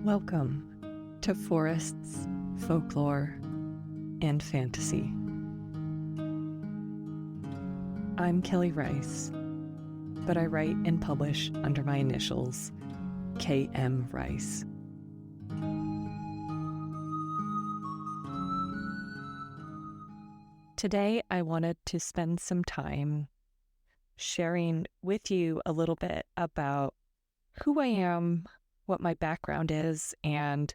Welcome to Forests, Folklore, and Fantasy. I'm Kellie Rice, but I write and publish under my initials, K.M. Rice. Today, I wanted to spend some time sharing with you a little bit about who I am, what my background is, and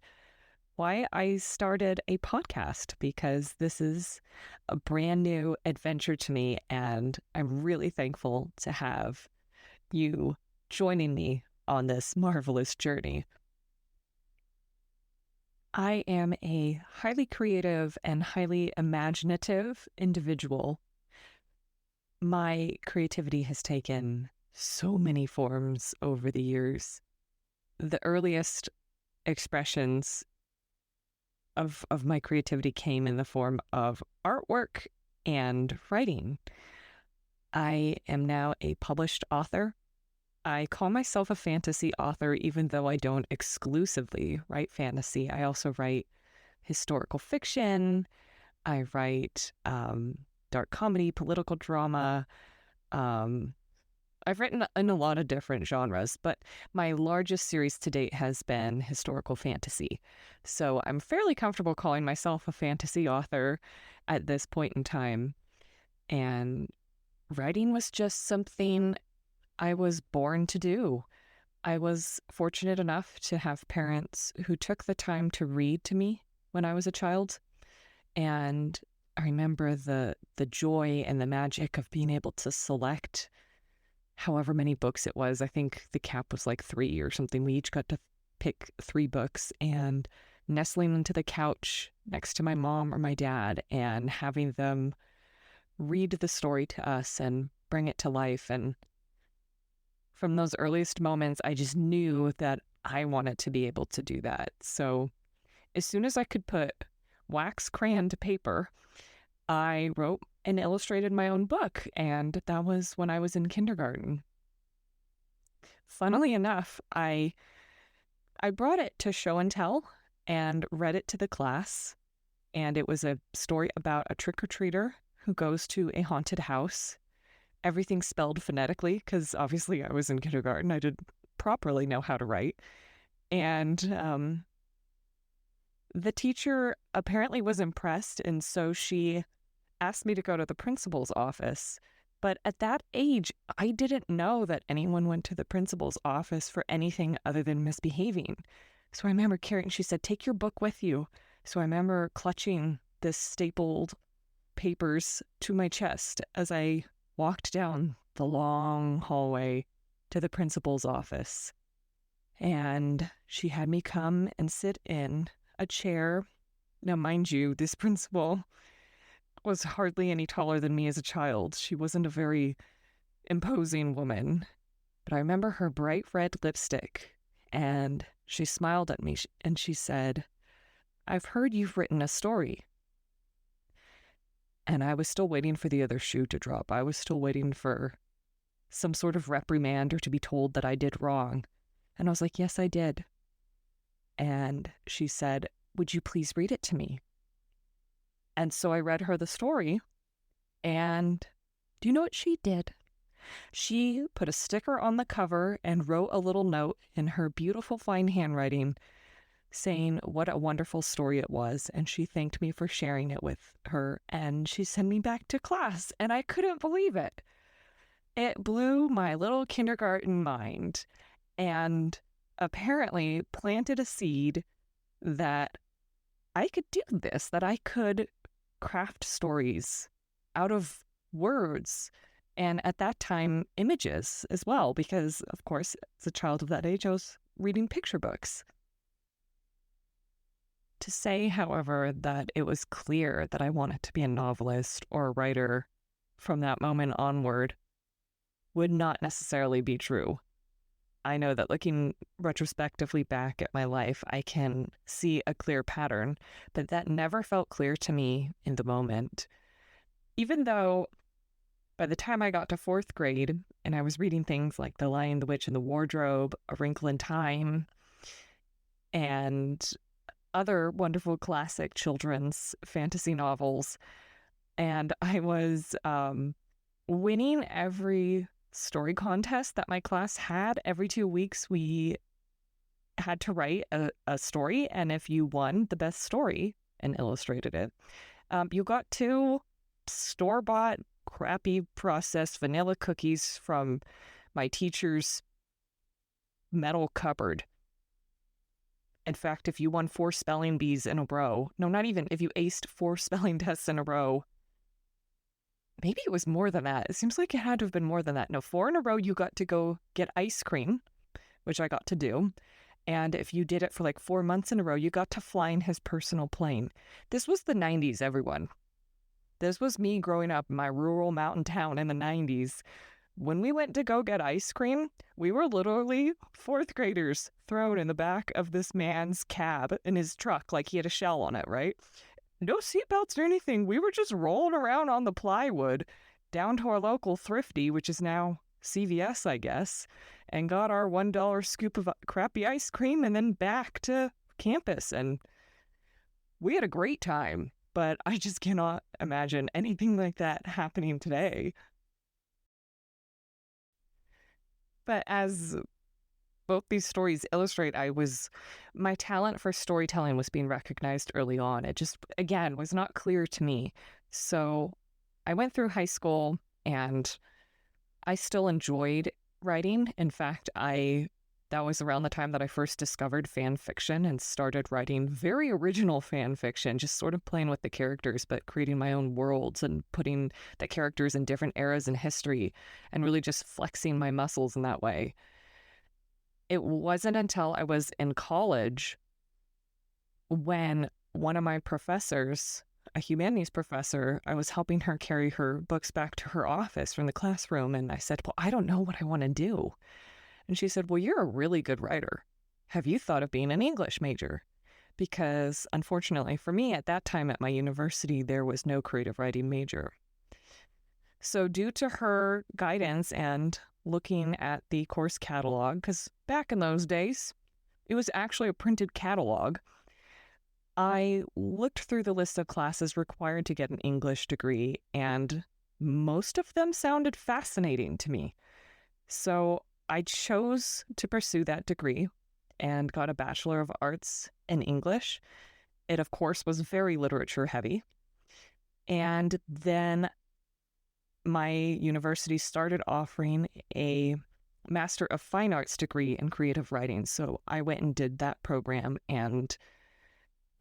why I started a podcast, because this is a brand new adventure to me, and I'm really thankful to have you joining me on this marvelous journey. I am a highly creative and highly imaginative individual. My creativity has taken so many forms over the years. The earliest expressions of my creativity came in the form of artwork and writing. I am now a published author. I call myself a fantasy author, even though I don't exclusively write fantasy. I also write historical fiction. I write dark comedy, political drama. I've written in a lot of different genres, but my largest series to date has been historical fantasy. So I'm fairly comfortable calling myself a fantasy author at this point in time. And writing was just something I was born to do. I was fortunate enough to have parents who took the time to read to me when I was a child. And I remember the joy and the magic of being able to select however many books it was. I think the cap was like 3 or something. We each got to pick 3 books, and nestling into the couch next to my mom or my dad and having them read the story to us and bring it to life. And from those earliest moments, I just knew that I wanted to be able to do that. So as soon as I could put wax crayon to paper, I wrote and illustrated my own book, and that was when I was in kindergarten. Funnily enough, I brought it to show and tell and read it to the class, and it was a story about a trick-or-treater who goes to a haunted house. Everything spelled phonetically, because obviously I was in kindergarten. I didn't properly know how to write. And the teacher apparently was impressed, and so she asked me to go to the principal's office. But at that age, I didn't know that anyone went to the principal's office for anything other than misbehaving. So I remember she said, "Take your book with you." So I remember clutching this stapled papers to my chest as I walked down the long hallway to the principal's office. And she had me come and sit in a chair. Now, mind you, this principal was hardly any taller than me as a child. She wasn't a very imposing woman, but I remember her bright red lipstick, and she smiled at me and she said, "I've heard you've written a story." And I was still waiting for the other shoe to drop. I was still waiting for some sort of reprimand or to be told that I did wrong. And I was like, "Yes, I did." And she said, "Would you please read it to me?" And so I read her the story, and do you know what she did? She put a sticker on the cover and wrote a little note in her beautiful fine handwriting saying what a wonderful story it was, and she thanked me for sharing it with her, and she sent me back to class, and I couldn't believe it. It blew my little kindergarten mind, and apparently planted a seed that I could do this, that I could craft stories out of words, and at that time, images as well, because, of course, as a child of that age, I was reading picture books. To say, however, that it was clear that I wanted to be a novelist or a writer from that moment onward would not necessarily be true. I know that looking retrospectively back at my life, I can see a clear pattern, but that never felt clear to me in the moment. Even though by the time I got to 4th grade and I was reading things like The Lion, the Witch, and the Wardrobe, A Wrinkle in Time, and other wonderful classic children's fantasy novels. And I was winning every story contest that my class had. Every 2 weeks, we had to write a story. And if you won the best story and illustrated it, you got 2 store-bought, crappy processed vanilla cookies from my teacher's metal cupboard. In fact, if you won 4 spelling bees in a row, no, not even, if you aced 4 spelling tests in a row, maybe it was more than that. It seems like it had to have been more than that. No, 4 in a row, you got to go get ice cream, which I got to do. And if you did it for like 4 months in a row, you got to fly in his personal plane. This was the 90s, everyone. This was me growing up in my rural mountain town in the 90s. When we went to go get ice cream, we were literally 4th graders thrown in the back of this man's cab in his truck like he had a shell on it, right? No seatbelts or anything. We were just rolling around on the plywood down to our local Thrifty, which is now CVS, I guess, and got our $1 scoop of crappy ice cream and then back to campus. And we had a great time, but I just cannot imagine anything like that happening today. But as both these stories illustrate, my talent for storytelling was being recognized early on. It just, again, was not clear to me. So I went through high school and I still enjoyed writing. In fact, that was around the time that I first discovered fan fiction and started writing very original fan fiction, just sort of playing with the characters, but creating my own worlds and putting the characters in different eras in history and really just flexing my muscles in that way. It wasn't until I was in college when one of my professors, a humanities professor, I was helping her carry her books back to her office from the classroom. And I said, well, I don't know what I want to do. And she said, well, you're a really good writer. Have you thought of being an English major? Because unfortunately for me at that time at my university, there was no creative writing major. So due to her guidance and looking at the course catalog, because back in those days, it was actually a printed catalog, I looked through the list of classes required to get an English degree, and most of them sounded fascinating to me. So I chose to pursue that degree and got a Bachelor of Arts in English. It, of course, was very literature heavy. And then my university started offering a Master of Fine Arts degree in creative writing. So I went and did that program. And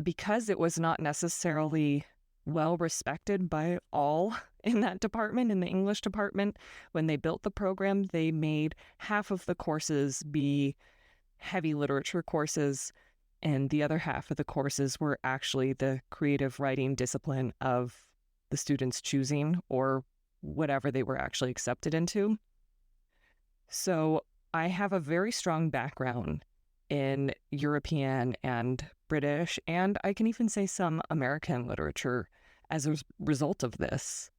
because it was not necessarily well respected by all in that department, in the English department, when they built the program, they made half of the courses be heavy literature courses, and the other half of the courses were actually the creative writing discipline of the students choosing or whatever they were actually accepted into. So I have a very strong background in European and British, and I can even say some American literature as a result of this.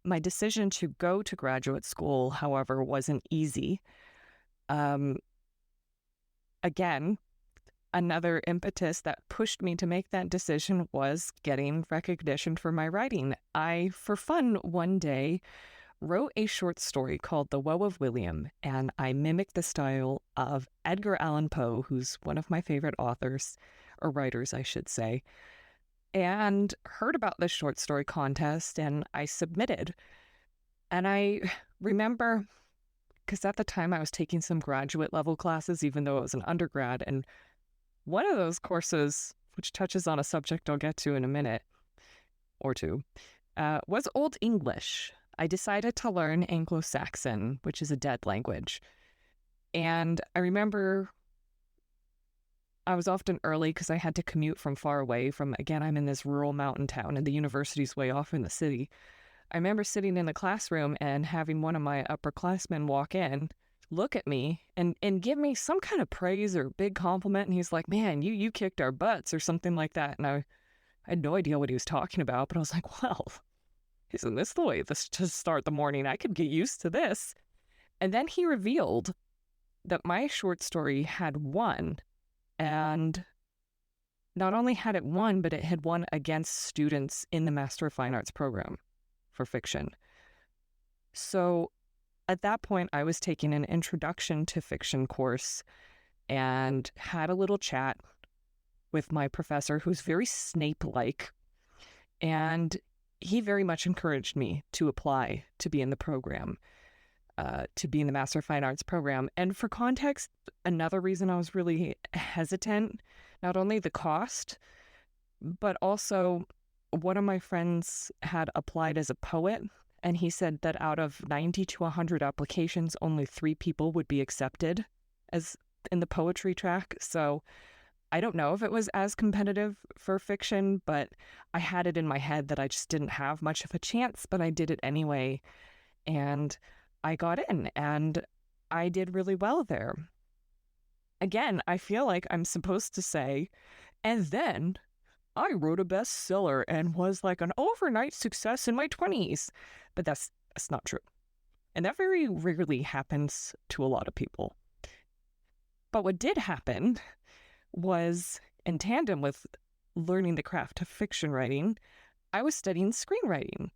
My decision to go to graduate school, however, wasn't easy. Again, another impetus that pushed me to make that decision was getting recognition for my writing. I, for fun, one day wrote a short story called The Woe of William, and I mimicked the style of Edgar Allan Poe, who's one of my favorite authors, or writers, I should say, and heard about this short story contest, and I submitted. And I remember, because at the time I was taking some graduate level classes, even though it was an undergrad, and one of those courses, which touches on a subject I'll get to in a minute or two, was Old English. I decided to learn Anglo-Saxon, which is a dead language. And I remember I was often early because I had to commute from far away from, again, I'm in this rural mountain town and the university's way off in the city. I remember sitting in the classroom and having one of my upperclassmen walk in, look at me and give me some kind of praise or big compliment. And he's like, man, you kicked our butts or something like that. And I had no idea what he was talking about, but I was like, well, isn't this the way to start the morning? I could get used to this. And then he revealed that my short story had won. And not only had it won, but it had won against students in the Master of Fine Arts program for fiction. So at that point, I was taking an introduction to fiction course and had a little chat with my professor, who's very Snape-like. And he very much encouraged me to apply to be in the program, to be in the Master of Fine Arts program. And for context, another reason I was really hesitant, not only the cost, but also one of my friends had applied as a poet. And he said that out of 90 to 100 applications, only 3 people would be accepted as in the poetry track. So I don't know if it was as competitive for fiction, but I had it in my head that I just didn't have much of a chance, but I did it anyway. And I got in and I did really well there. Again, I feel like I'm supposed to say, and then I wrote a bestseller and was like an overnight success in my 20s. But that's not true. And that very rarely happens to a lot of people. But what did happen was, in tandem with learning the craft of fiction writing, I was studying screenwriting.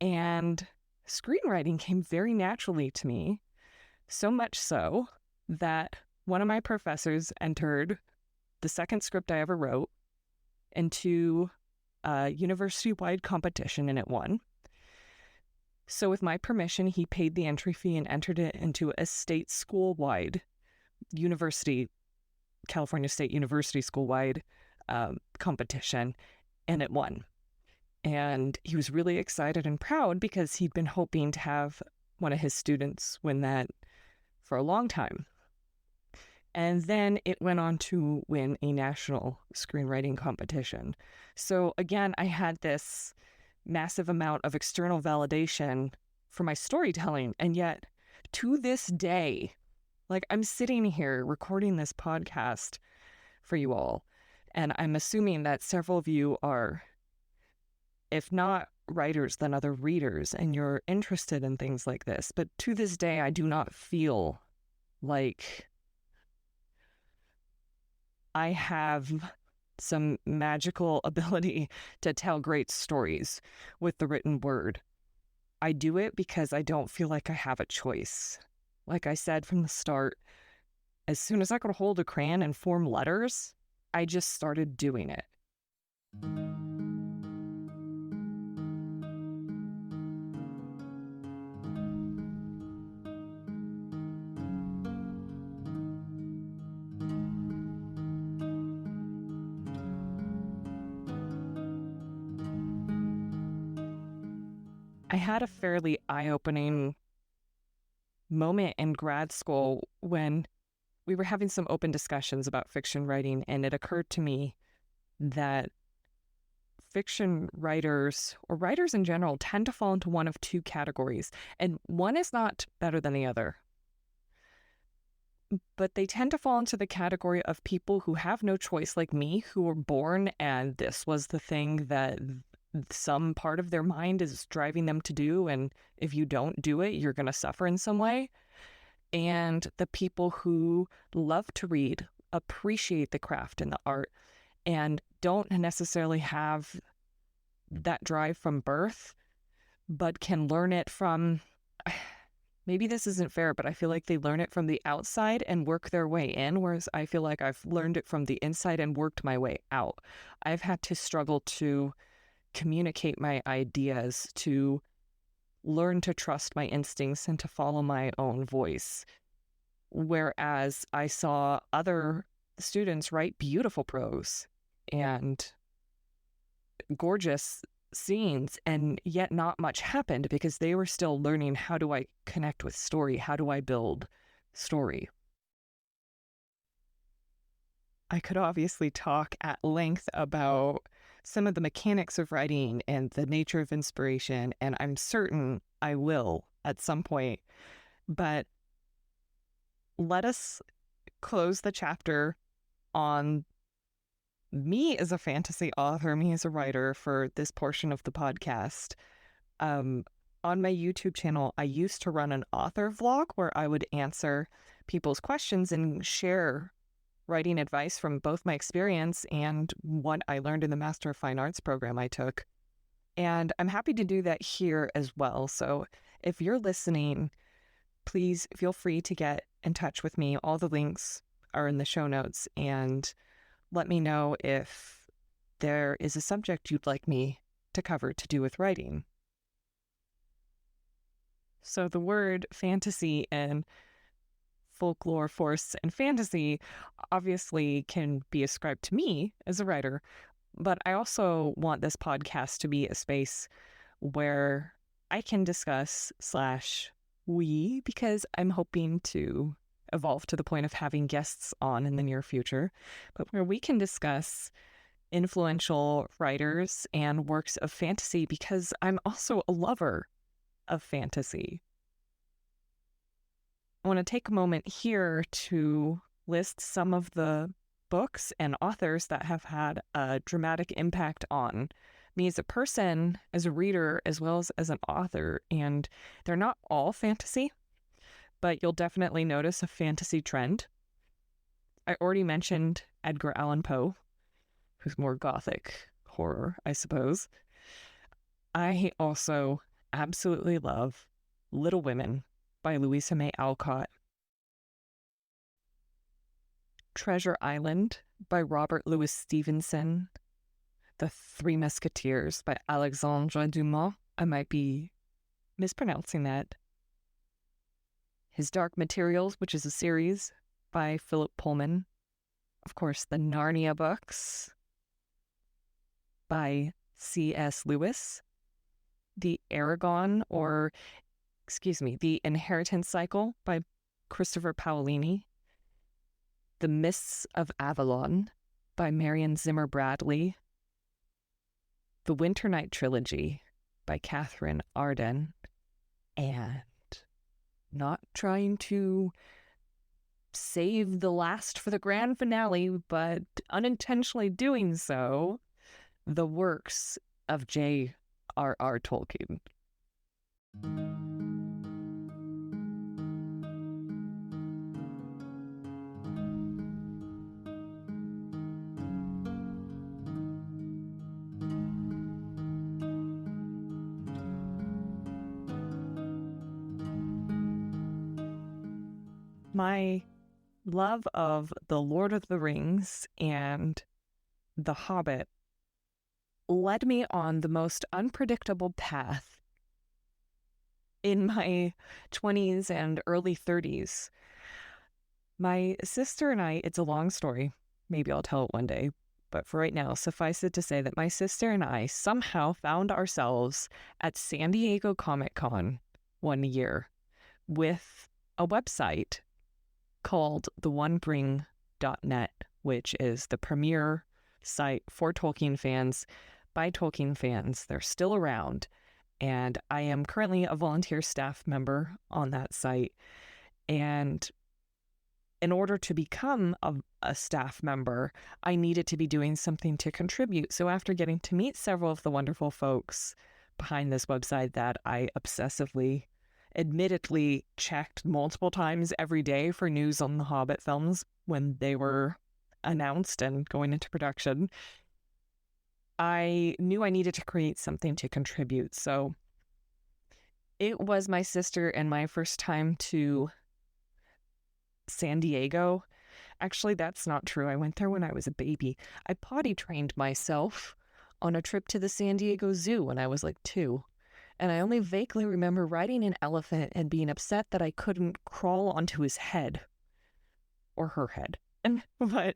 And screenwriting came very naturally to me, so much so that one of my professors entered the second script I ever wrote into a university-wide competition, and it won. So with my permission, he paid the entry fee and entered it into a state school-wide California State University school-wide competition, and it won. And he was really excited and proud because he'd been hoping to have one of his students win that for a long time. And then it went on to win a national screenwriting competition. So again, I had this massive amount of external validation for my storytelling. And yet, to this day, like, I'm sitting here recording this podcast for you all, and I'm assuming that several of you are, if not writers, then other readers, and you're interested in things like this. But to this day, I do not feel like I have some magical ability to tell great stories with the written word. I do it because I don't feel like I have a choice. Like I said from the start, as soon as I could hold a crayon and form letters, I just started doing it. I had a fairly eye-opening moment in grad school when we were having some open discussions about fiction writing, and it occurred to me that fiction writers, or writers in general, tend to fall into one of 2 categories, and one is not better than the other. But they tend to fall into the category of people who have no choice, like me, who were born and this was the thing that some part of their mind is driving them to do, and if you don't do it, you're going to suffer in some way. And the people who love to read, appreciate the craft and the art, and don't necessarily have that drive from birth, but can learn it from, maybe this isn't fair, but I feel like they learn it from the outside and work their way in, whereas I feel like I've learned it from the inside and worked my way out. I've had to struggle to communicate my ideas, to learn to trust my instincts and to follow my own voice. Whereas I saw other students write beautiful prose and gorgeous scenes, and yet not much happened because they were still learning, how do I connect with story? How do I build story? I could obviously talk at length about some of the mechanics of writing and the nature of inspiration, and I'm certain I will at some point. But let us close the chapter on me as a fantasy author, me as a writer for this portion of the podcast. on my YouTube channel, I used to run an author vlog where I would answer people's questions and share writing advice from both my experience and what I learned in the Master of Fine Arts program I took. And I'm happy to do that here as well. So if you're listening, please feel free to get in touch with me. All the links are in the show notes, and let me know if there is a subject you'd like me to cover to do with writing. So the word fantasy and folklore, force, and fantasy obviously can be ascribed to me as a writer, but I also want this podcast to be a space where I can discuss /we, because I'm hoping to evolve to the point of having guests on in the near future, but where we can discuss influential writers and works of fantasy, because I'm also a lover of fantasy. I want to take a moment here to list some of the books and authors that have had a dramatic impact on me as a person, as a reader, as well as an author. And they're not all fantasy, but you'll definitely notice a fantasy trend. I already mentioned Edgar Allan Poe, who's more gothic horror, I suppose. I also absolutely love Little Women by Louisa May Alcott, Treasure Island by Robert Louis Stevenson, The Three Musketeers by Alexandre Dumas. I might be mispronouncing that. His Dark Materials, which is a series by Philip Pullman. Of course, the Narnia books by C.S. Lewis. The The Inheritance Cycle by Christopher Paolini. The Mists of Avalon by Marion Zimmer Bradley. The Winter Night Trilogy by Catherine Arden. And not trying to save the last for the grand finale, but unintentionally doing so, the works of J.R.R. Tolkien. My love of The Lord of the Rings and The Hobbit led me on the most unpredictable path in my 20s and early 30s. My sister and I, it's a long story. Maybe I'll tell it one day. But for right now, suffice it to say that my sister and I somehow found ourselves at San Diego Comic-Con one year with a website called theonebring.net, which is the premier site for Tolkien fans by Tolkien fans. They're still around, and I am currently a volunteer staff member on that site. And in order to become a staff member, I needed to be doing something to contribute. So after getting to meet several of the wonderful folks behind this website that I obsessively, admittedly checked multiple times every day for news on the Hobbit films when they were announced and going into production, I knew I needed to create something to contribute. So it was my sister and my first time to San Diego. Actually, that's not true. I went there when I was a baby. I potty trained myself on a trip to the San Diego Zoo when I was like 2. And I only vaguely remember riding an elephant and being upset that I couldn't crawl onto his head or her head. But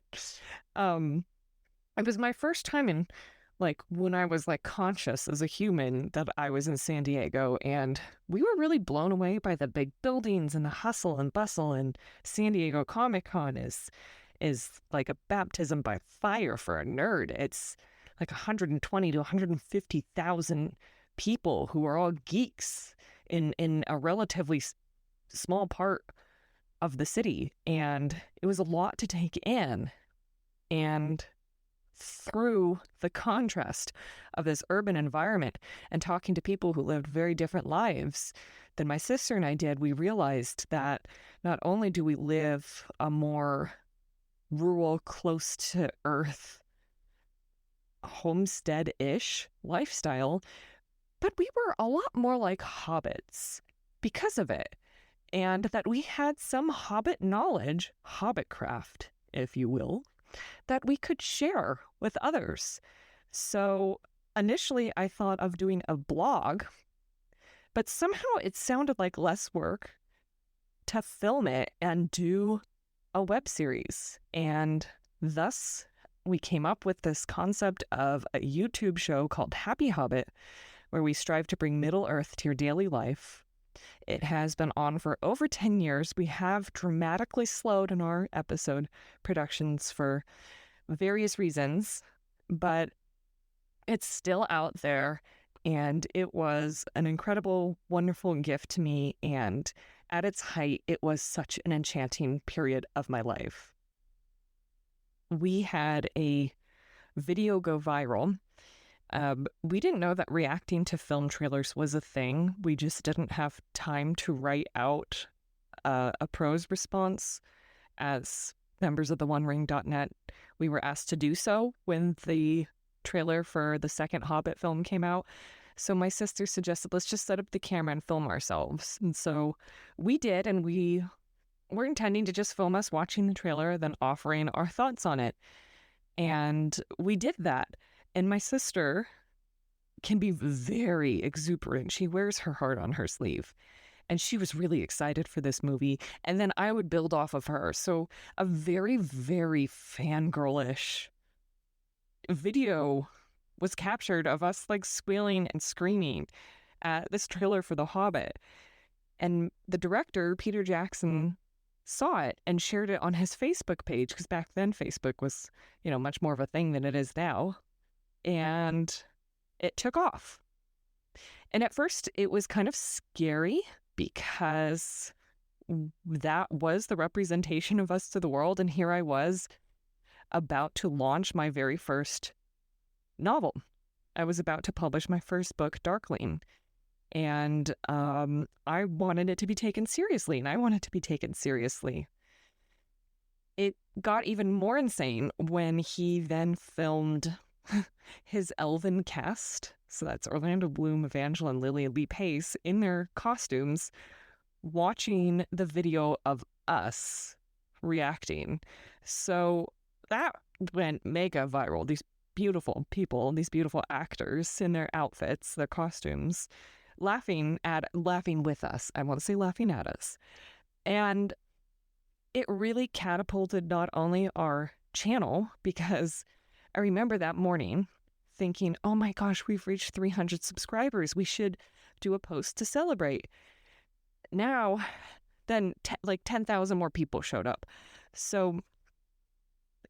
it was my first time in, like, when I was like conscious as a human that I was in San Diego, and we were really blown away by the big buildings and the hustle and bustle. And San Diego Comic-Con is like a baptism by fire for a nerd. It's like 120 to 150,000 people who are all geeks in a relatively small part of the city. And it was a lot to take in. And through the contrast of this urban environment and talking to people who lived very different lives than my sister and I did, we realized that not only do we live a more rural, close to earth, homestead-ish lifestyle, but we were a lot more like hobbits because of it. And that we had some hobbit knowledge, hobbitcraft, if you will, that we could share with others. So initially I thought of doing a blog, but somehow it sounded like less work to film it and do a web series. And thus we came up with this concept of a YouTube show called Happy Hobbit, where we strive to bring Middle Earth to your daily life. It has been on for over 10 years. We have dramatically slowed in our episode productions for various reasons, but it's still out there, and it was an incredible, wonderful gift to me, and at its height, it was such an enchanting period of my life. We had a video go viral. We didn't know that reacting to film trailers was a thing. We just didn't have time to write out a prose response. As members of the OneRing.net, we were asked to do so when the trailer for the second Hobbit film came out. So my sister suggested, let's just set up the camera and film ourselves. And so we did, and we were intending to just film us watching the trailer, then offering our thoughts on it. And we did that. And my sister can be very exuberant. She wears her heart on her sleeve. And she was really excited for this movie. And then I would build off of her. So a very, very fangirlish video was captured of us like squealing and screaming at this trailer for The Hobbit. And the director, Peter Jackson, saw it and shared it on his Facebook page, because back then Facebook was, much more of a thing than it is now. And it took off. And at first it was kind of scary because that was the representation of us to the world. And here I was about to launch my very first novel. I was about to publish my first book, Darkling. And I wanted it to be taken seriously, and I wanted to be taken seriously. It got even more insane when he then filmed his elven cast. So that's Orlando Bloom, Evangeline Lilly, and Lee Pace in their costumes, watching the video of us reacting. So that went mega viral. These beautiful people, these beautiful actors in their outfits, their costumes, laughing with us. I won't say laughing at us. And it really catapulted not only our channel, because I remember that morning thinking, oh my gosh, we've reached 300 subscribers. We should do a post to celebrate. Now, then 10,000 more people showed up. So,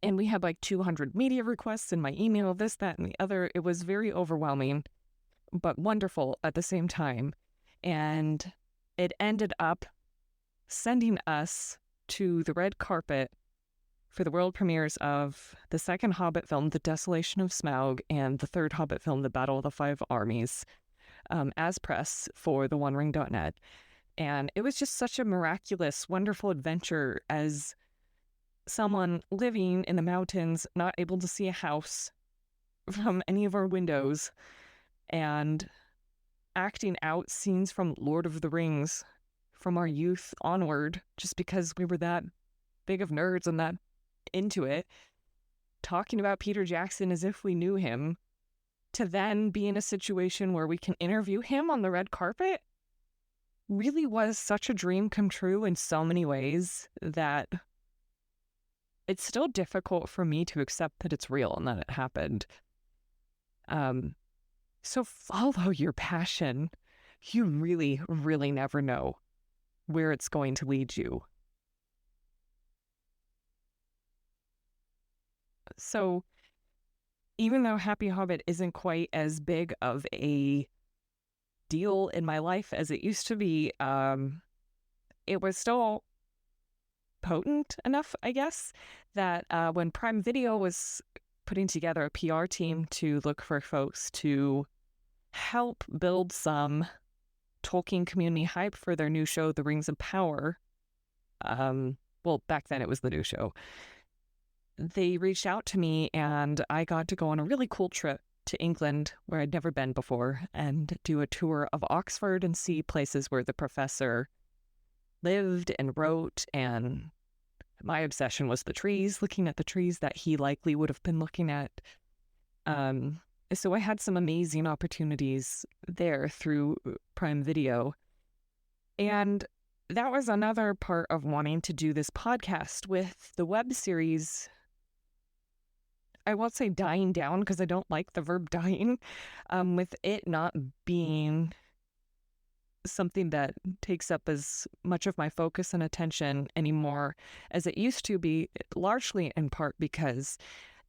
and we had like 200 media requests in my email, this, that, and the other. It was very overwhelming, but wonderful at the same time. And it ended up sending us to the red carpet for the world premieres of the second Hobbit film, The Desolation of Smaug, and the third Hobbit film, The Battle of the Five Armies, as press for the OneRing.net. And it was just such a miraculous, wonderful adventure as someone living in the mountains, not able to see a house from any of our windows, and acting out scenes from Lord of the Rings from our youth onward, just because we were that big of nerds and that into it, talking about Peter Jackson as if we knew him, to then be in a situation where we can interview him on the red carpet, really was such a dream come true in so many ways that it's still difficult for me to accept that it's real and that it happened. So follow your passion. You really, really never know where it's going to lead you. So even though Happy Hobbit isn't quite as big of a deal in my life as it used to be, it was still potent enough, I guess, that when Prime Video was putting together a PR team to look for folks to help build some Tolkien community hype for their new show, The Rings of Power. Well, back then it was the new show. They reached out to me and I got to go on a really cool trip to England where I'd never been before and do a tour of Oxford and see places where the professor lived and wrote. And my obsession was the trees, looking at the trees that he likely would have been looking at. So I had some amazing opportunities there through Prime Video. And that was another part of wanting to do this podcast. With the web series, I won't say dying down because I don't like the verb dying, with it not being something that takes up as much of my focus and attention anymore as it used to be, largely in part because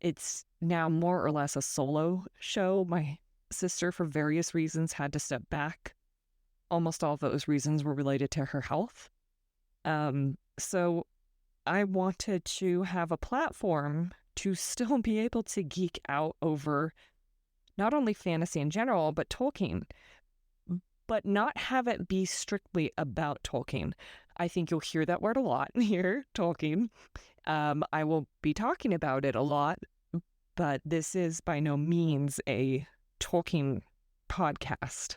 it's now more or less a solo show. My sister, for various reasons, had to step back. Almost all of those reasons were related to her health. So I wanted to have a platform to still be able to geek out over not only fantasy in general, but Tolkien, but not have it be strictly about Tolkien. I think you'll hear that word a lot here, Tolkien. I will be talking about it a lot, but this is by no means a Tolkien podcast.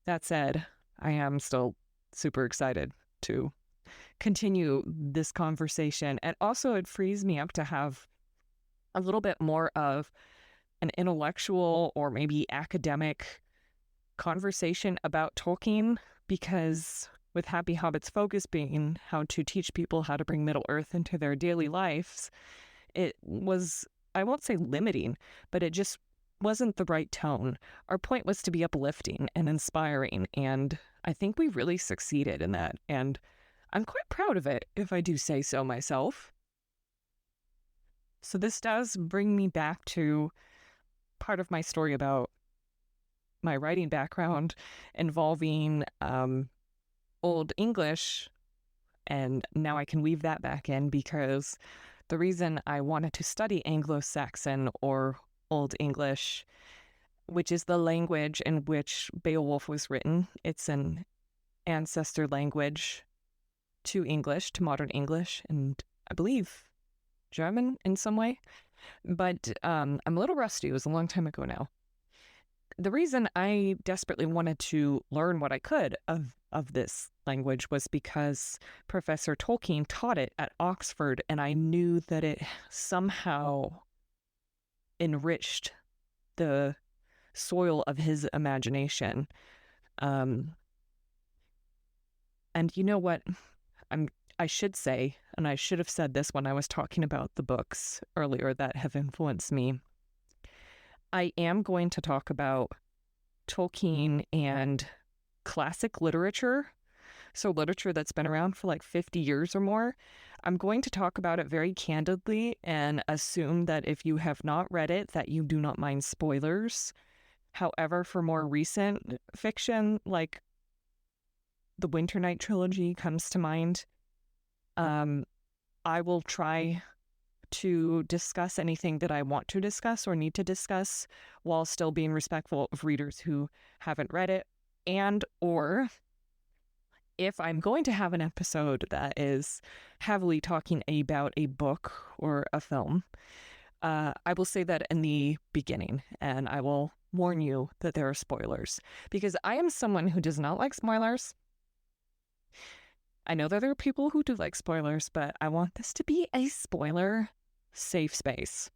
That said, I am still super excited to continue this conversation. And also it frees me up to have a little bit more of an intellectual or maybe academic conversation about Tolkien, because with Happy Hobbit's focus being how to teach people how to bring Middle-earth into their daily lives, it was, I won't say limiting, but it just wasn't the right tone. Our point was to be uplifting and inspiring, and I think we really succeeded in that, and I'm quite proud of it, if I do say so myself. So this does bring me back to part of my story about my writing background involving Old English, and now I can weave that back in because the reason I wanted to study Anglo-Saxon or Old English, which is the language in which Beowulf was written, it's an ancestor language to English, to modern English, and I believe German in some way. But I'm a little rusty. It was a long time ago now. The reason I desperately wanted to learn what I could of this language was because Professor Tolkien taught it at Oxford, and I knew that it somehow enriched the soil of his imagination. And you know what? I should say, and I should have said this when I was talking about the books earlier that have influenced me, I am going to talk about Tolkien and classic literature, so literature that's been around for like 50 years or more. I'm going to talk about it very candidly and assume that if you have not read it, that you do not mind spoilers. However, for more recent fiction, like the Winter Night trilogy comes to mind, I will try to discuss anything that I want to discuss or need to discuss while still being respectful of readers who haven't read it. And or if I'm going to have an episode that is heavily talking about a book or a film, I will say that in the beginning, and I will warn you that there are spoilers, because I am someone who does not like spoilers. I know that there are people who do like spoilers, but I want this to be a spoiler safe space.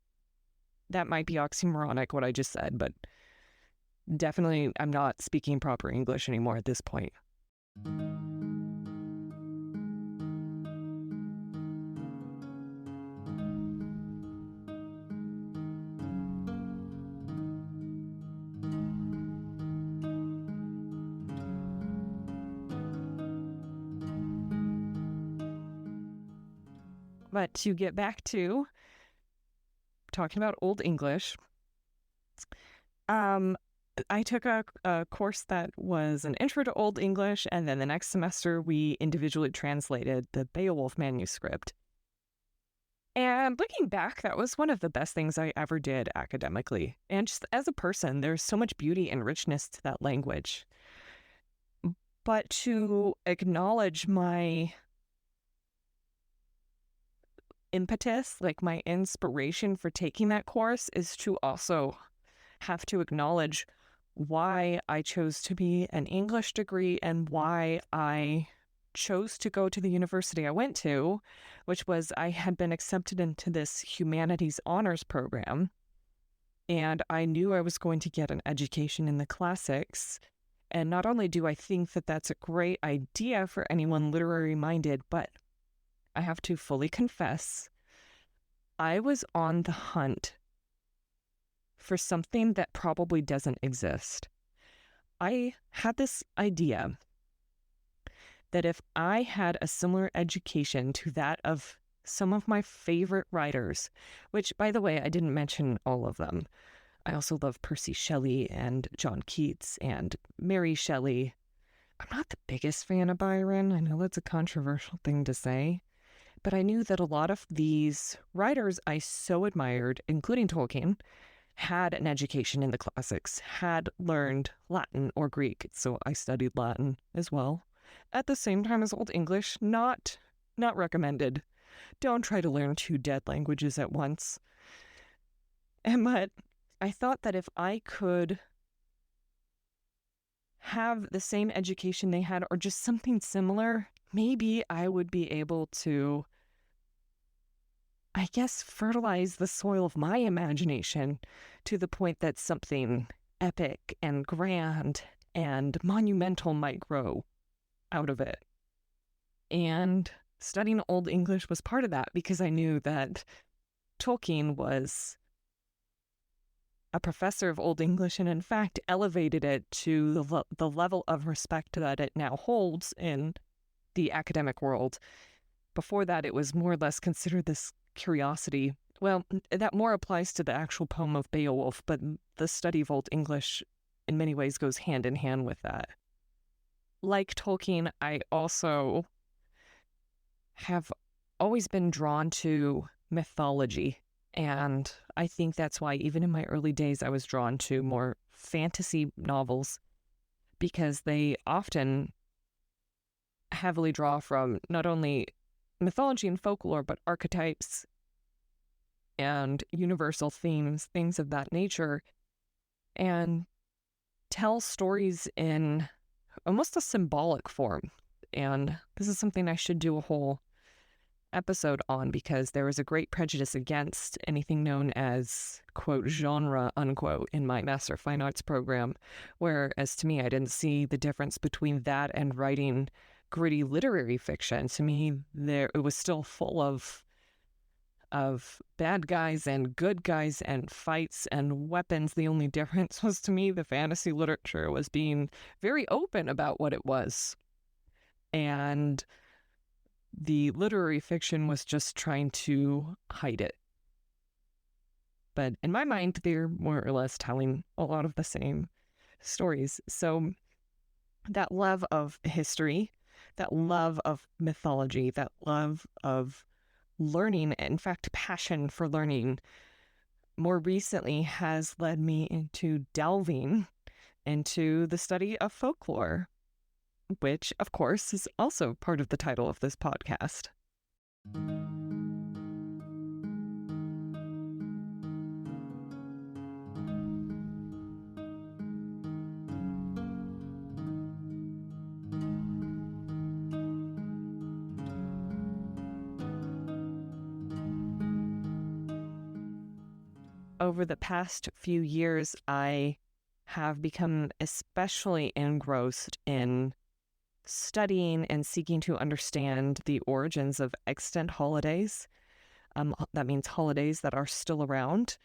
That might be oxymoronic, what I just said, but definitely I'm not speaking proper English anymore at this point. But to get back to talking about Old English, I took a course that was an intro to Old English, and then the next semester we individually translated the Beowulf manuscript. And looking back, that was one of the best things I ever did academically. And just as a person, there's so much beauty and richness to that language. But to acknowledge my impetus, like my inspiration for taking that course, is to also have to acknowledge why I chose to be an English degree and why I chose to go to the university I went to, which was I had been accepted into this humanities honors program. And I knew I was going to get an education in the classics. And not only do I think that that's a great idea for anyone literary minded, but I have to fully confess, I was on the hunt for something that probably doesn't exist. I had this idea that if I had a similar education to that of some of my favorite writers, which, by the way, I didn't mention all of them. I also love Percy Shelley and John Keats and Mary Shelley. I'm not the biggest fan of Byron. I know that's a controversial thing to say, but I knew that a lot of these writers I so admired, including Tolkien, had an education in the classics, had learned Latin or Greek. So I studied Latin as well. At the same time as Old English, not recommended. Don't try to learn two dead languages at once. But I thought that if I could have the same education they had or just something similar, maybe I would be able to, I guess, fertilize the soil of my imagination to the point that something epic and grand and monumental might grow out of it. And studying Old English was part of that because I knew that Tolkien was a professor of Old English and in fact elevated it to the level of respect that it now holds in the academic world. Before that, it was more or less considered this curiosity. Well, that more applies to the actual poem of Beowulf, but the study of Old English in many ways goes hand in hand with that. Like Tolkien, I also have always been drawn to mythology. And I think that's why even in my early days, I was drawn to more fantasy novels because they often heavily draw from not only mythology and folklore, but archetypes and universal themes, things of that nature, and tell stories in almost a symbolic form. And this is something I should do a whole episode on because there was a great prejudice against anything known as, quote, genre, unquote, in my Master of Fine Arts program, whereas to me, I didn't see the difference between that and writing gritty literary fiction. To me, it was still full of bad guys and good guys and fights and weapons. The only difference was, to me, the fantasy literature was being very open about what it was. And the literary fiction was just trying to hide it. But in my mind, they're more or less telling a lot of the same stories. So that love of history, that love of mythology, that love of learning, in fact, passion for learning, more recently has led me into delving into the study of folklore, which, of course, is also part of the title of this podcast. Over the past few years, I have become especially engrossed in studying and seeking to understand the origins of extant holidays. That means holidays that are still around.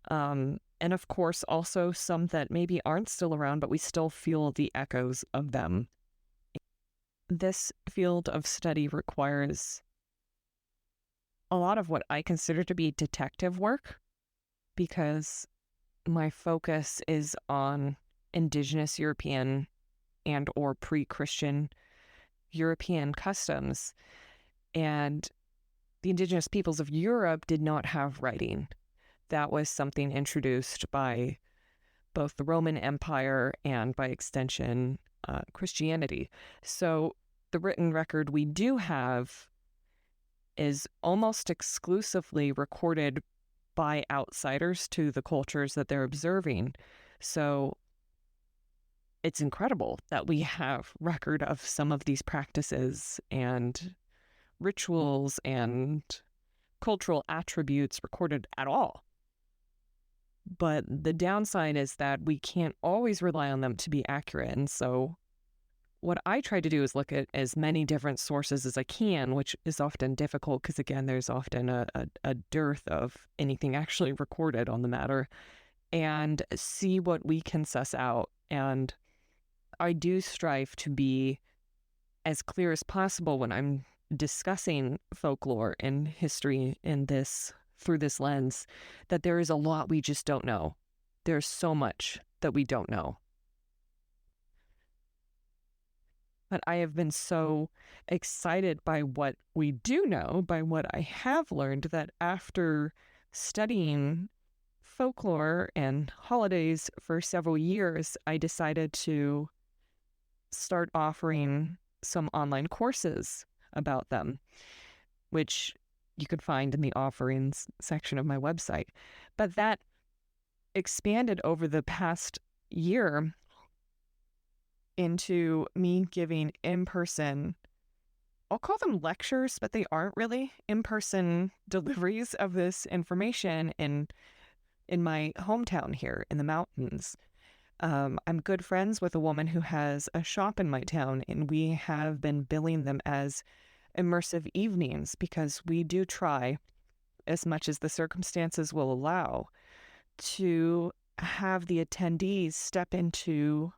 And of course, also some that maybe aren't still around, but we still feel the echoes of them. This field of study requires a lot of what I consider to be detective work because my focus is on indigenous European and or pre-Christian European customs. And the indigenous peoples of Europe did not have writing. That was something introduced by both the Roman Empire and, by extension, Christianity. So the written record we do have is almost exclusively recorded by outsiders to the cultures that they're observing. So it's incredible that we have record of some of these practices and rituals and cultural attributes recorded at all. But the downside is that we can't always rely on them to be accurate. And so what I try to do is look at as many different sources as I can, which is often difficult because, again, there's often a dearth of anything actually recorded on the matter, and see what we can suss out. And I do strive to be as clear as possible when I'm discussing folklore and history through this lens, that there is a lot we just don't know. There's so much that we don't know. But I have been so excited by what we do know, by what I have learned, that after studying folklore and holidays for several years, I decided to start offering some online courses about them, which you could find in the offerings section of my website. But that expanded over the past year into me giving in-person, I'll call them lectures, but they aren't really in-person deliveries of this information in my hometown here in the mountains. I'm good friends with a woman who has a shop in my town, and we have been billing them as immersive evenings because we do try, as much as the circumstances will allow, to have the attendees step into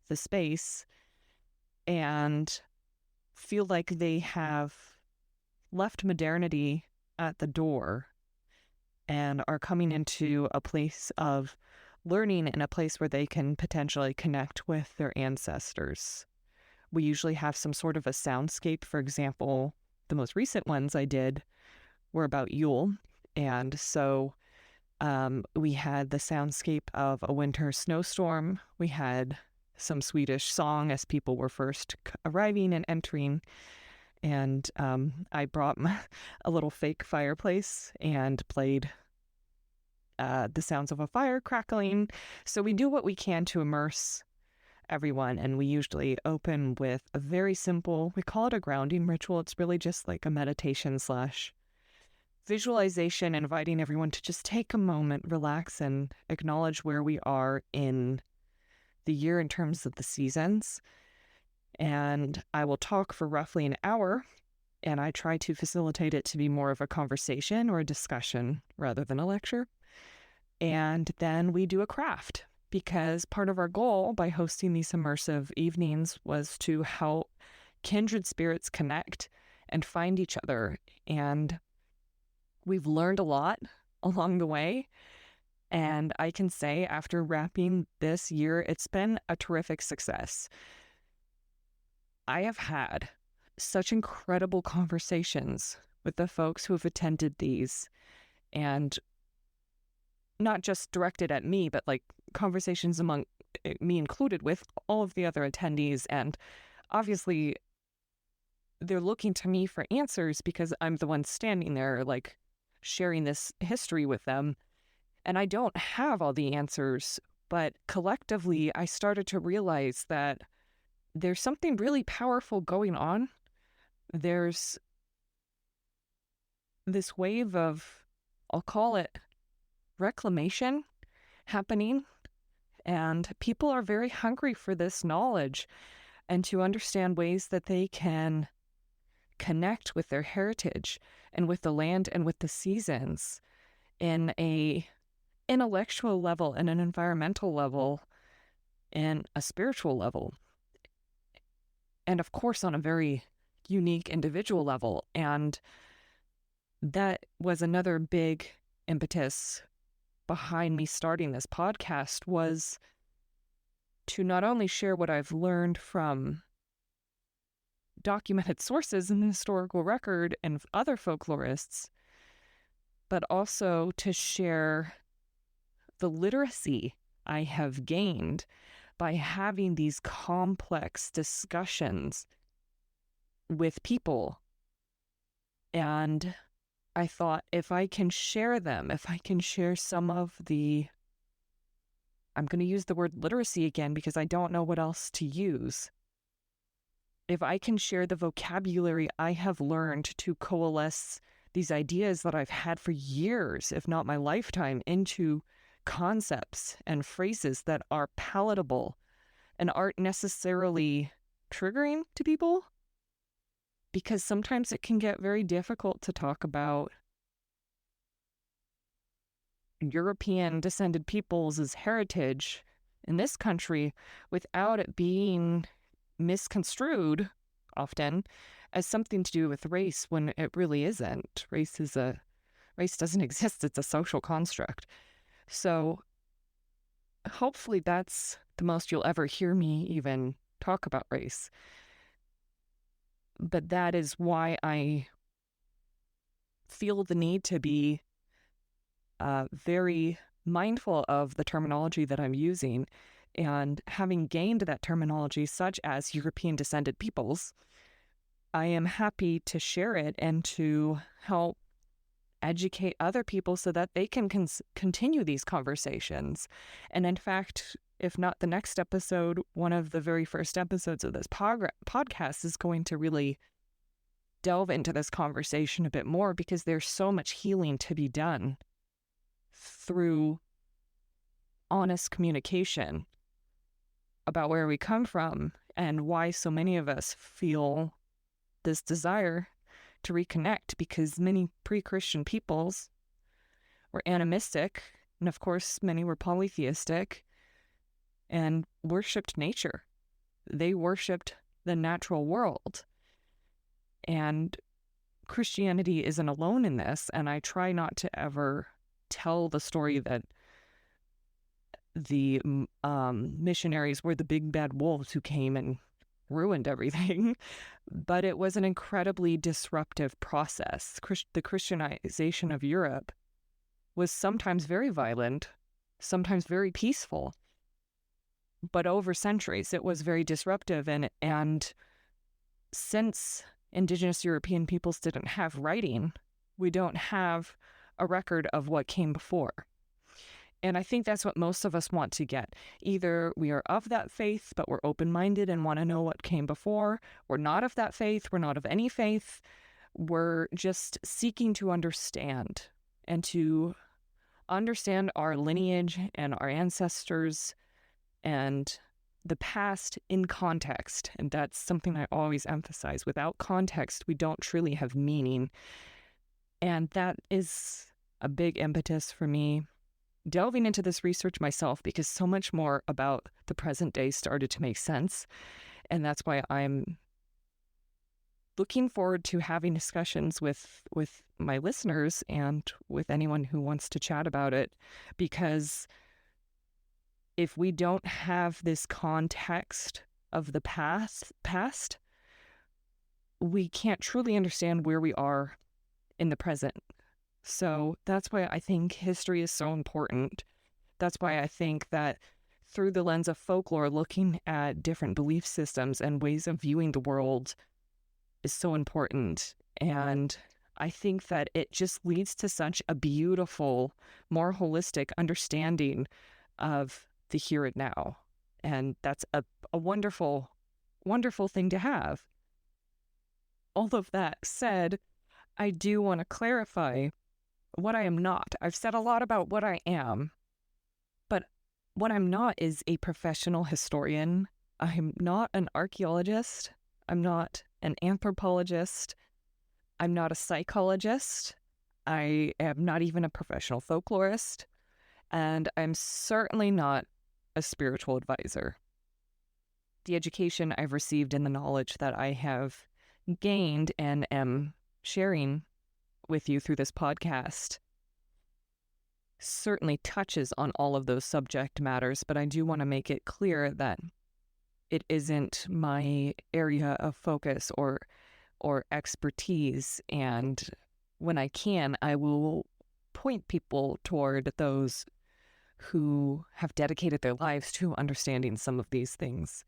the space and feel like they have left modernity at the door and are coming into a place of learning, in a place where they can potentially connect with their ancestors. We usually have some sort of a soundscape. For example, the most recent ones I did were about Yule. And so we had the soundscape of a winter snowstorm. We had some Swedish song as people were first arriving and entering. And I brought a little fake fireplace and played the sounds of a fire crackling. So we do what we can to immerse everyone. And we usually open with a very simple, we call it a grounding ritual. It's really just like a meditation / visualization, inviting everyone to just take a moment, relax, and acknowledge where we are in the year in terms of the seasons. And I will talk for roughly an hour, and I try to facilitate it to be more of a conversation or a discussion rather than a lecture. And then we do a craft, because part of our goal by hosting these immersive evenings was to help kindred spirits connect and find each other. And we've learned a lot along the way. And I can say, after wrapping this year, it's been a terrific success. I have had such incredible conversations with the folks who have attended these, and not just directed at me, but like conversations among me included with all of the other attendees. And obviously they're looking to me for answers because I'm the one standing there, like, sharing this history with them. And I don't have all the answers, but collectively I started to realize that there's something really powerful going on. There's this wave of, I'll call it, reclamation happening, and people are very hungry for this knowledge and to understand ways that they can connect with their heritage and with the land and with the seasons in a intellectual level, and an environmental level, and a spiritual level, and of course on a very unique individual level. And that was another big impetus behind me starting this podcast, was to not only share what I've learned from documented sources in the historical record and other folklorists, but also to share the literacy I have gained by having these complex discussions with people. And I thought, if I can share them, if I can share some of I'm going to use the word literacy again because I don't know what else to use. If I can share the vocabulary I have learned to coalesce these ideas that I've had for years, if not my lifetime, into concepts and phrases that are palatable and aren't necessarily triggering to people, because sometimes it can get very difficult to talk about European descended peoples' heritage in this country without it being misconstrued often as something to do with race when it really isn't. Race doesn't exist. It's a social construct. So hopefully that's the most you'll ever hear me even talk about race. But that is why I feel the need to be very mindful of the terminology that I'm using. And having gained that terminology, such as European descended peoples, I am happy to share it and to help educate other people so that they can continue these conversations. And in fact, if not the next episode, one of the very first episodes of this podcast is going to really delve into this conversation a bit more, because there's so much healing to be done through honest communication about where we come from and why so many of us feel this desire to reconnect, because many pre-Christian peoples were animistic, and of course many were polytheistic and worshipped nature. They worshipped the natural world. And Christianity isn't alone in this, and I try not to ever tell the story that the missionaries were the big bad wolves who came and ruined everything. But it was an incredibly disruptive process. The Christianization of Europe was sometimes very violent, sometimes very peaceful. But over centuries, it was very disruptive. And since indigenous European peoples didn't have writing, we don't have a record of what came before. And I think that's what most of us want to get. Either we are of that faith, but we're open-minded and want to know what came before. We're not of that faith. We're not of any faith. We're just seeking to understand and to understand our lineage and our ancestors and the past in context. And that's something I always emphasize. Without context, we don't truly have meaning. And that is a big impetus for me delving into this research myself, because so much more about the present day started to make sense. And that's why I'm looking forward to having discussions with my listeners and with anyone who wants to chat about it, because if we don't have this context of the past, we can't truly understand where we are in the present. So that's why I think history is so important. That's why I think that through the lens of folklore, looking at different belief systems and ways of viewing the world is so important. And I think that it just leads to such a beautiful, more holistic understanding of the here and now. And that's a wonderful, wonderful thing to have. All of that said, I do want to clarify what I am not. I've said a lot about what I am, but what I'm not is a professional historian. I'm not an archaeologist. I'm not an anthropologist. I'm not a psychologist. I am not even a professional folklorist. And I'm certainly not a spiritual advisor. The education I've received and the knowledge that I have gained and am sharing with you through this podcast certainly touches on all of those subject matters, but I do want to make it clear that it isn't my area of focus or expertise. And when I can, I will point people toward those who have dedicated their lives to understanding some of these things.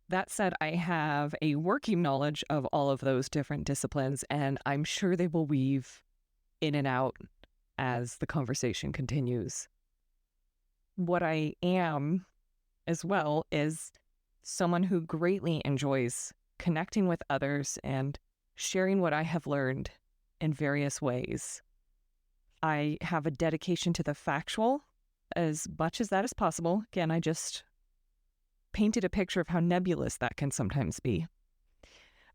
That said, I have a working knowledge of all of those different disciplines, and I'm sure they will weave in and out as the conversation continues. What I am as well is someone who greatly enjoys connecting with others and sharing what I have learned in various ways. I have a dedication to the factual as much as that is possible. Again, I just painted a picture of how nebulous that can sometimes be.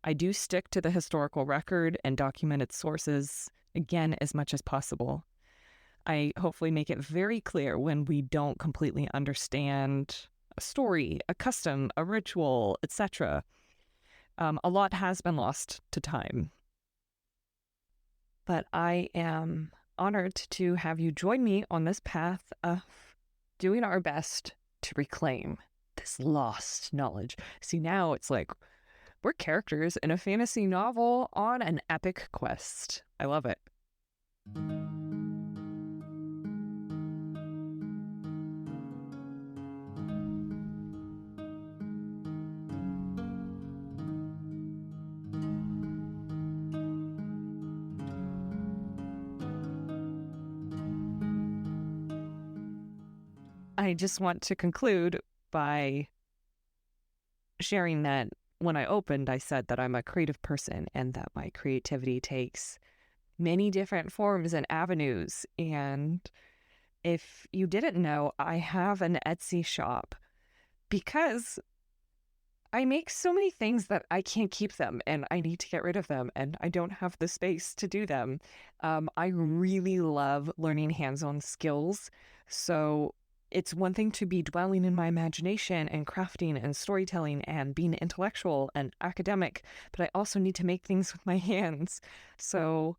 I do stick to the historical record and documented sources, again, as much as possible. I hopefully make it very clear when we don't completely understand a story, a custom, a ritual, etc. A lot has been lost to time. But I am honored to have you join me on this path of doing our best to reclaim this lost knowledge. See, now it's like we're characters in a fantasy novel on an epic quest. I love it. I just want to conclude by sharing that when I opened, I said that I'm a creative person and that my creativity takes many different forms and avenues. And if you didn't know, I have an Etsy shop because I make so many things that I can't keep them and I need to get rid of them and I don't have the space to do them. I really love learning hands-on skills. So it's one thing to be dwelling in my imagination and crafting and storytelling and being intellectual and academic, but I also need to make things with my hands. So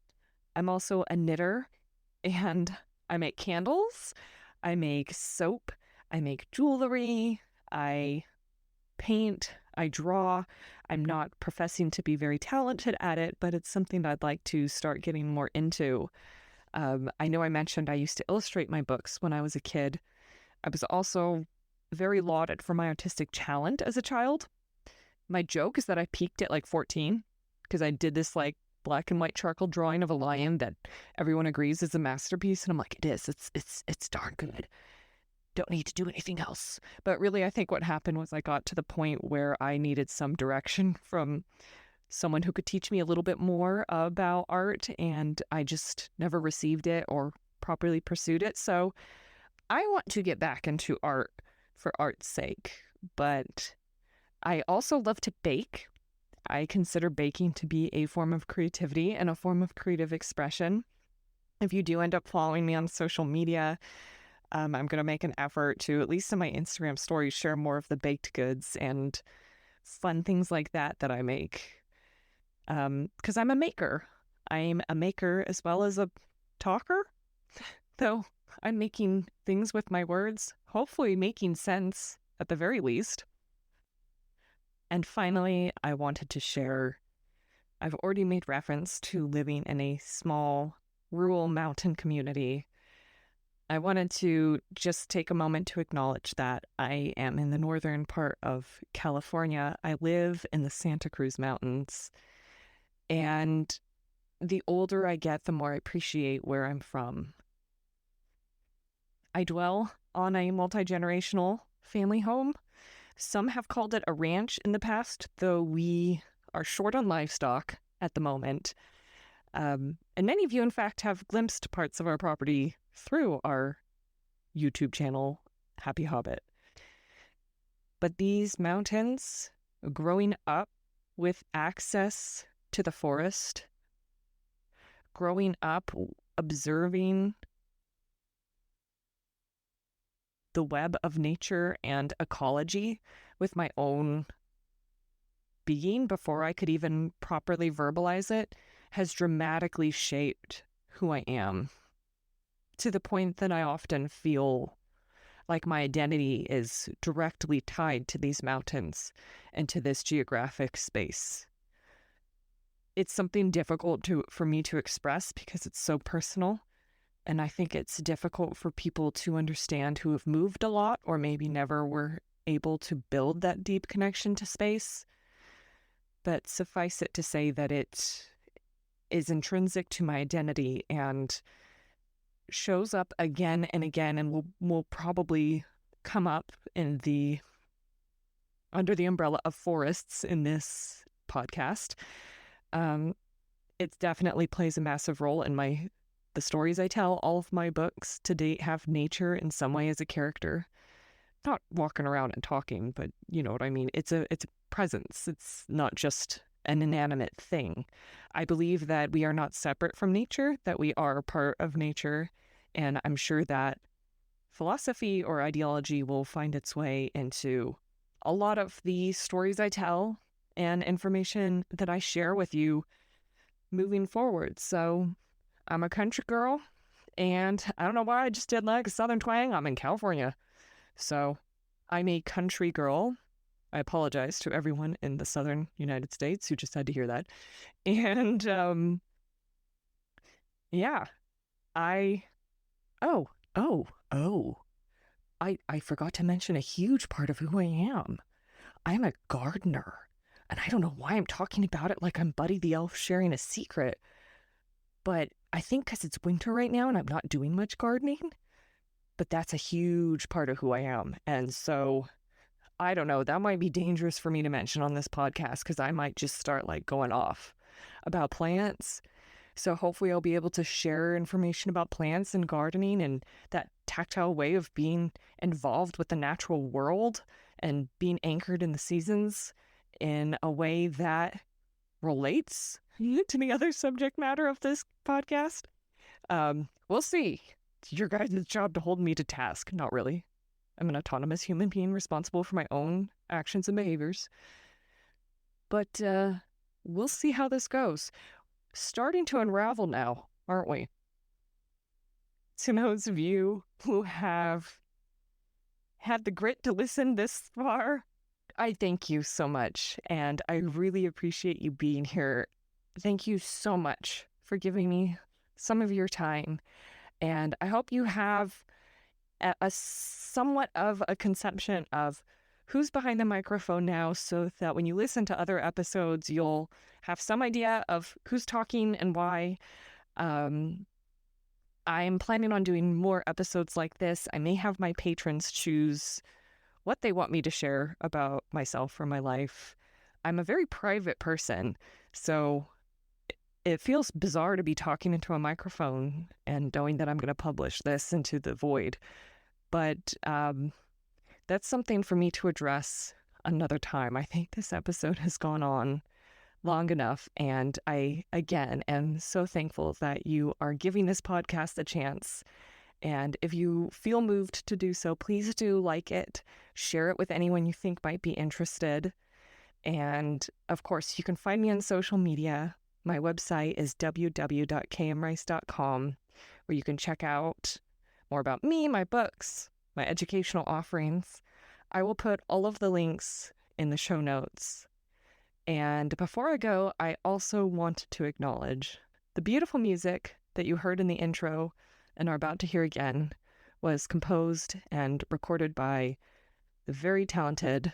I'm also a knitter and I make candles, I make soap, I make jewelry, I paint, I draw. I'm not professing to be very talented at it, but it's something I'd like to start getting more into. I know I mentioned I used to illustrate my books when I was a kid. I was also very lauded for my artistic talent as a child. My joke is that I peaked at like 14 because I did this like black and white charcoal drawing of a lion that everyone agrees is a masterpiece. And I'm like, it is. It's darn good. Don't need to do anything else. But really, I think what happened was I got to the point where I needed some direction from someone who could teach me a little bit more about art, and I just never received it or properly pursued it. So I want to get back into art for art's sake, but I also love to bake. I consider baking to be a form of creativity and a form of creative expression. If you do end up following me on social media, I'm going to make an effort to, at least in my Instagram stories, share more of the baked goods and fun things like that I make. Because I'm a maker. I'm a maker as well as a talker, though I'm making things with my words, hopefully making sense at the very least. And finally, I wanted to share, I've already made reference to living in a small rural mountain community. I wanted to just take a moment to acknowledge that I am in the northern part of California. I live in the Santa Cruz Mountains. And the older I get, the more I appreciate where I'm from. I dwell on a multi-generational family home. Some have called it a ranch in the past, though we are short on livestock at the moment. And many of you, in fact, have glimpsed parts of our property through our YouTube channel, Happy Hobbit. But these mountains, growing up with access to the forest, growing up observing the web of nature and ecology with my own being before I could even properly verbalize it, has dramatically shaped who I am, to the point that I often feel like my identity is directly tied to these mountains and to this geographic space. It's something difficult for me to express because it's so personal. And I think it's difficult for people to understand who have moved a lot or maybe never were able to build that deep connection to space. But suffice it to say that it is intrinsic to my identity and shows up again and again, and will probably come up under the umbrella of forests in this podcast. It definitely plays a massive role in the stories I tell. All of my books to date have nature in some way as a character. Not walking around and talking, but you know what I mean. It's a presence. It's not just an inanimate thing. I believe that we are not separate from nature, that we are part of nature, and I'm sure that philosophy or ideology will find its way into a lot of the stories I tell and information that I share with you moving forward. So I'm a country girl, and I don't know why I just did like a southern twang. I'm in California. So I'm a country girl. I apologize to everyone in the southern United States who just had to hear that. And yeah, oh, oh, oh. I forgot to mention a huge part of who I am. I'm a gardener. And I don't know why I'm talking about it like I'm Buddy the Elf sharing a secret. But I think because it's winter right now and I'm not doing much gardening. But that's a huge part of who I am. And so, I don't know, that might be dangerous for me to mention on this podcast because I might just start like going off about plants. So hopefully I'll be able to share information about plants and gardening and that tactile way of being involved with the natural world and being anchored in the seasons in a way that relates to the other subject matter of this podcast. We'll see. It's your guys' job to hold me to task. Not really. I'm an autonomous human being responsible for my own actions and behaviors. But we'll see how this goes. Starting to unravel now, aren't we? To those of you who have had the grit to listen this far, I thank you so much. And I really appreciate you being here. Thank you so much for giving me some of your time. And I hope you have a somewhat of a conception of who's behind the microphone now, so that when you listen to other episodes, you'll have some idea of who's talking and why. I'm planning on doing more episodes like this. I may have my patrons choose what they want me to share about myself or my life. I'm a very private person, so it feels bizarre to be talking into a microphone and knowing that I'm going to publish this into the void. But that's something for me to address another time. I think this episode has gone on long enough. And I, again, am so thankful that you are giving this podcast a chance. And if you feel moved to do so, please do like it, share it with anyone you think might be interested. And of course, you can find me on social media. My website is www.kmrice.com, where you can check out more about me, my books, my educational offerings. I will put all of the links in the show notes. And before I go, I also want to acknowledge the beautiful music that you heard in the intro and are about to hear again was composed and recorded by the very talented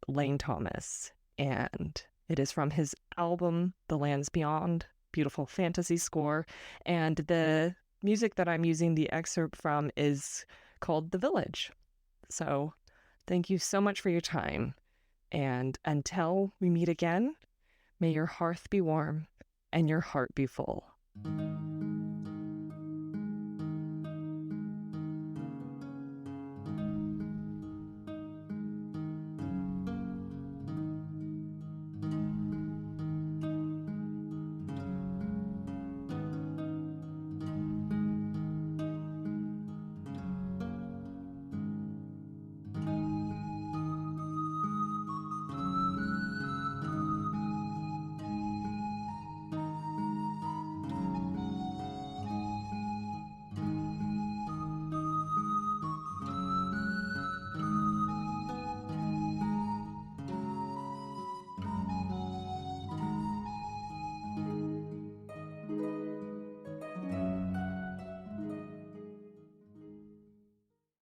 Lane Thomas. And it is from his album, The Lands Beyond, beautiful fantasy score. And the music that I'm using the excerpt from is called The Village. So thank you so much for your time. And until we meet again, may your hearth be warm and your heart be full.